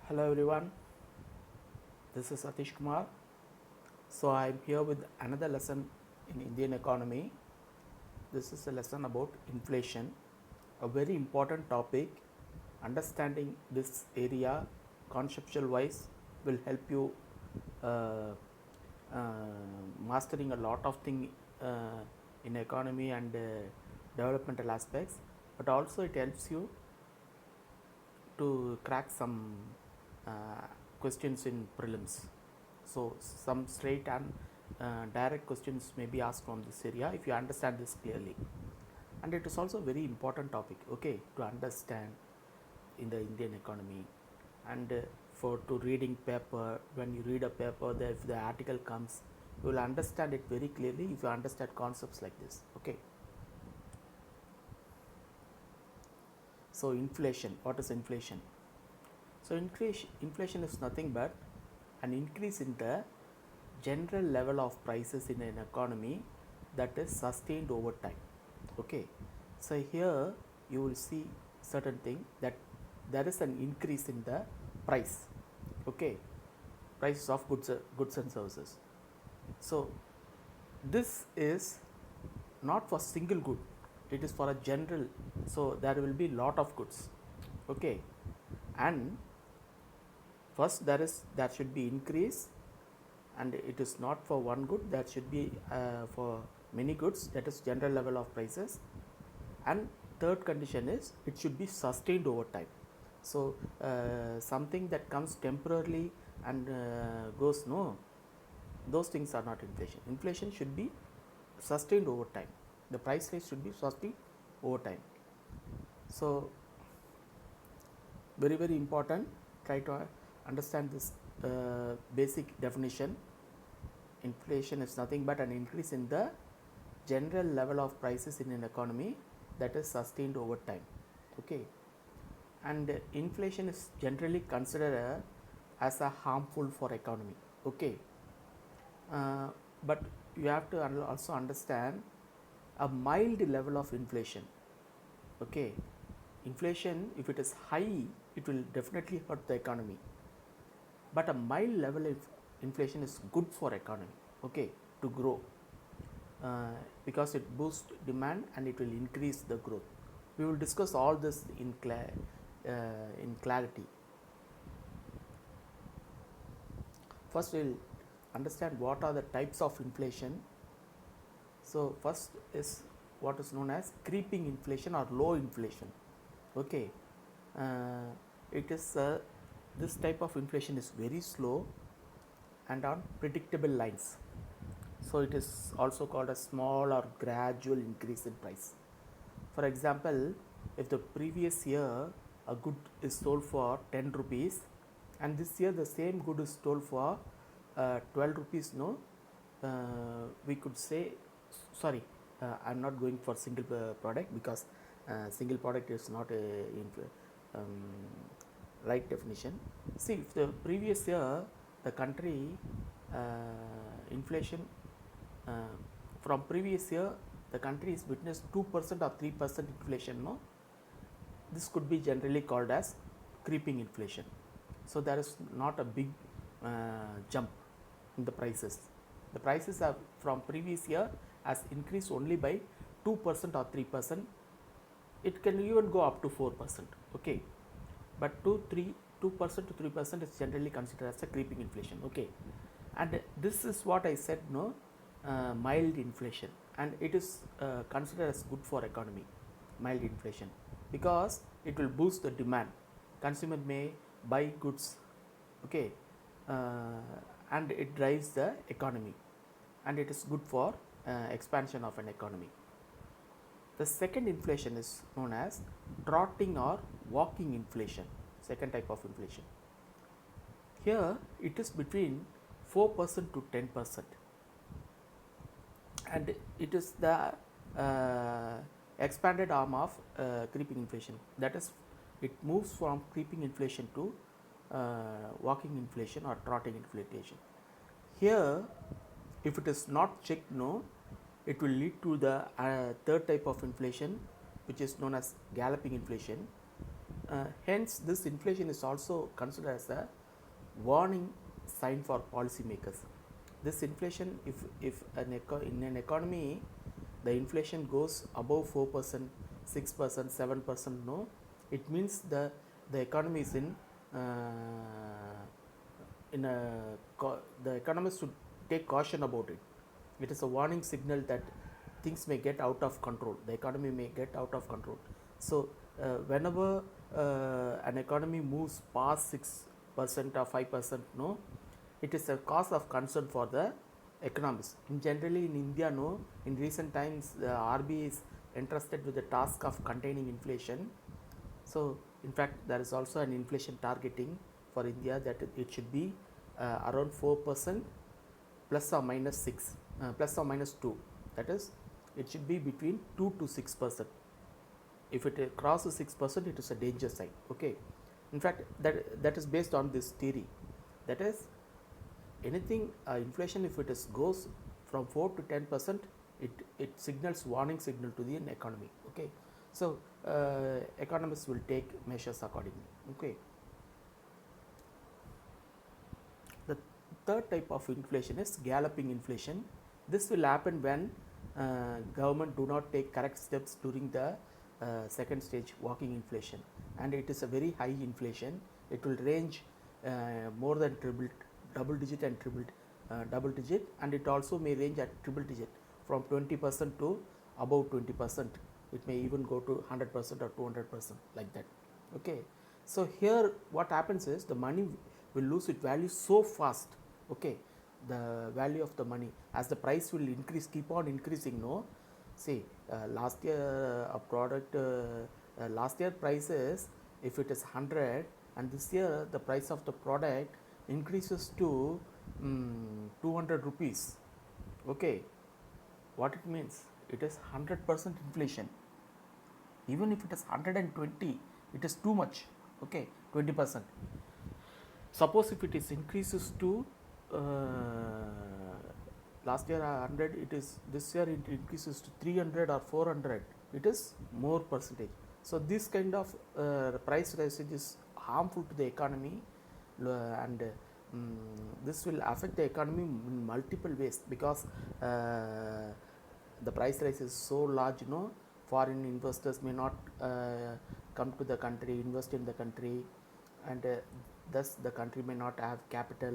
Hello everyone, this is Satish Kumar. So I am here with another lesson in Indian economy. This is a lesson about inflation, a very important topic. Understanding this area conceptual wise will help you uh, mastering a lot of things in economy and developmental aspects, but also it helps you to crack some uh, questions in prelims. So some straight and direct questions may be asked from this area if you understand this clearly. And it is also a very important topic, okay, to understand in the Indian economy. And for to reading paper, when you read a paper, if the article comes, you will understand it very clearly if you understand concepts like this, okay. So inflation, what is inflation? So inflation is nothing but an increase in the general level of prices in an economy that is sustained over time. Okay. So here you will see certain thing that there is an increase in the price. Okay. Prices of goods and services. So this is not for single good, it is for a general. So there will be lot of goods, okay, and first there should be increase, and it is not for one good, that should be for many goods, that is general level of prices. And third condition is it should be sustained over time. So something that comes temporarily and goes, no, those things are not inflation. Inflation should be sustained over time, the price rise should be sustained over time. So very important, try to understand this basic definition. Inflation is nothing but an increase in the general level of prices in an economy that is sustained over time, okay. And inflation is generally considered as a harmful for economy, okay. But you have to also understand a mild level of inflation, okay. Inflation, if it is high, it will definitely hurt the economy, but a mild level of inflation is good for economy, okay, to grow, because it boosts demand and it will increase the growth. We will discuss all this in clarity. First we'll understand what are the types of inflation. So first is what is known as creeping inflation or low inflation, okay. uh, it is this type of inflation is very slow and on predictable lines. So it is also called a small or gradual increase in price. For example, if the previous year a good is sold for 10 rupees and this year the same good is sold for 12 rupees, no, we could say, sorry, I am not going for single product, because single product is not a right definition. See, if the previous year the country inflation from previous year the country is witnessed 2% or 3% inflation, no, this could be generally called as creeping inflation. So there is not a big jump in the prices. The prices are from previous year has increased only by 2% or 3%. It can even go up to 4%, okay. But 2% to 3% is generally considered as a creeping inflation, okay. And this is what I said, no, mild inflation, and it is considered as good for economy, mild inflation, because it will boost the demand. Consumer may buy goods, okay, and it drives the economy, and it is good for expansion of an economy. The second inflation is known as trotting or walking inflation, second type of inflation. Here it is between 4% to 10%, and it is the expanded arm of creeping inflation. That is, it moves from creeping inflation to walking inflation or trotting inflation. Here, if it is not checked, no, it will lead to the third type of inflation, which is known as galloping inflation. Hence, this inflation is also considered as a warning sign for policymakers. This inflation, if in an economy the inflation goes above 4%, 6%, 7%, no, it means the economy is in a the economists should take caution about it. It is a warning signal that things may get out of control. The economy may get out of control. So whenever an economy moves past 6% or 5%, no, it is a cause of concern for the economists. In generally in India, no, in recent times the RBI is entrusted with the task of containing inflation. So in fact there is also an inflation targeting for India that it should be around 4% plus or minus 6, plus or minus 2. That is, it should be between 2 to 6%. If it crosses 6%, it is a danger sign. Okay. In fact, that is based on this theory. That is, anything inflation, if it is goes from 4 to 10%, it signals warning signal to the economy. Okay. So economists will take measures accordingly. Okay. The third type of inflation is galloping inflation. This will happen when government do not take correct steps during the second stage walking inflation, and it is a very high inflation. It will range more than double digit and double digit, and it also may range at triple digit from 20% to above 20%. It may even go to 100% or 200%, like that. Okay. So here what happens is the money will lose its value so fast. Okay. The value of the money as the price will increase, keep on increasing. No, see, last year a product, last year prices, if it is 100, and this year the price of the product increases to 200 rupees. Okay. What it means? It is 100% inflation. Even if it is 120, it is too much. Okay, 20%. Suppose if it is increases to last year 100, it is this year it increases to 300 or 400, it is more percentage. So this kind of price rise is harmful to the economy, and this will affect the economy in multiple ways, because the price rise is so large, foreign investors may not come to the country, invest in the country, and thus the country may not have capital.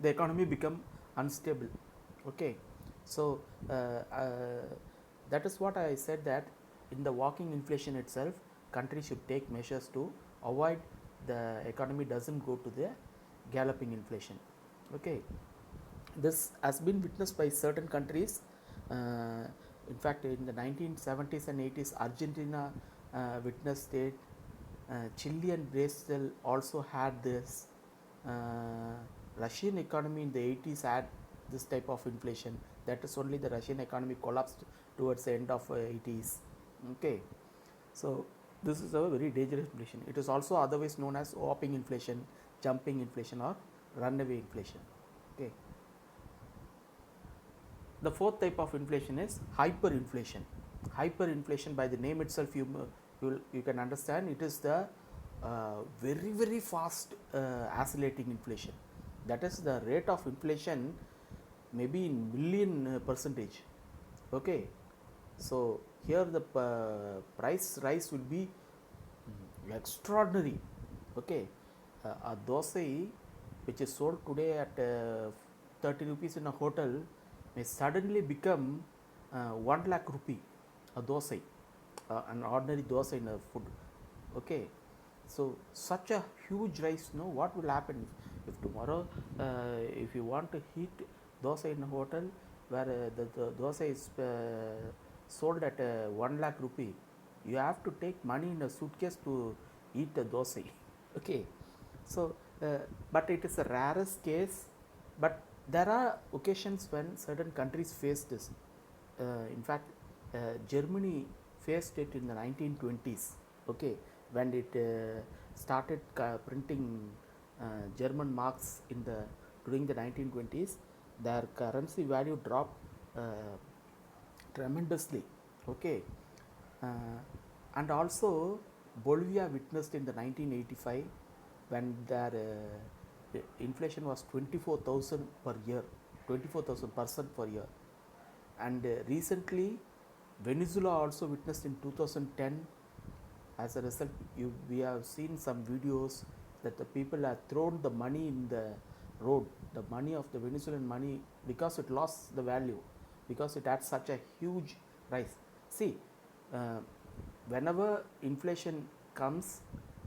The economy become unstable. Okay. So that is what I said, that in the walking inflation itself, country should take measures to avoid the economy doesn't go to the galloping inflation. Okay. This has been witnessed by certain countries. In fact, in the 1970s and 80s, Argentina witnessed it. Chile and Brazil also had this. Russian economy in the 80s had this type of inflation. That is only the Russian economy collapsed towards the end of 80s. Okay. So this is a very dangerous inflation. It is also otherwise known as whopping inflation, jumping inflation, or runaway inflation. Okay. The fourth type of inflation is hyperinflation. Hyperinflation, by the name itself, you can understand it is the very fast oscillating inflation. That is, the rate of inflation may be in million percentage. Okay. So here the price rise will be extraordinary. Okay. A dosai which is sold today at 30 rupees in a hotel may suddenly become 1 lakh rupee, a dosai, an ordinary dosai in a food. Okay. So such a huge rise, what will happen if tomorrow if you want to eat dosa in a hotel where the dosa is sold at 1 lakh rupee, you have to take money in a suitcase to eat the dosa. Okay. So but it is a rarest case, but there are occasions when certain countries face this. In fact, Germany faced it in the 1920s. Okay, when it started printing German marks during the 1920s, their currency value dropped tremendously. Okay, and also Bolivia witnessed in the 1985 when their inflation was 24,000 per year, 24,000% per year. And recently, Venezuela also witnessed in 2010. As a result, we have seen some videos that the people have thrown the money in the road, the money of the Venezuelan money, because it lost the value, because it had such a huge rise. See, uh, whenever inflation comes,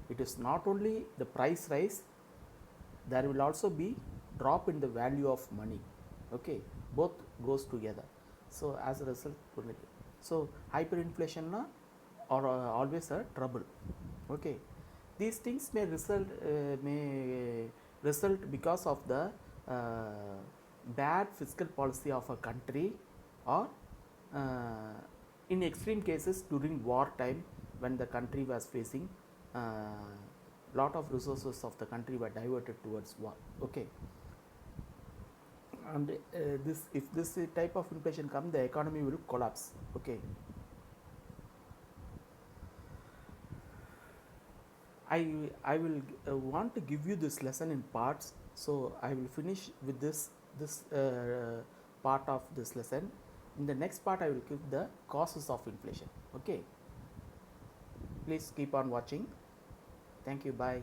it is not only the price rise, there will also be drop in the value of money. Okay, both goes together. So as a result, so hyperinflation are always a trouble. Okay, these things may result because of the bad fiscal policy of a country, or uh, in extreme cases during war time, when the country was facing lot of resources of the country were diverted towards war. Okay, and this, if this type of inflation comes, the economy will collapse. Okay, I will want to give you this lesson in parts, so I will finish with this part of this lesson. In the next part, I will give the causes of inflation. Okay, please keep on watching. Thank you. Bye.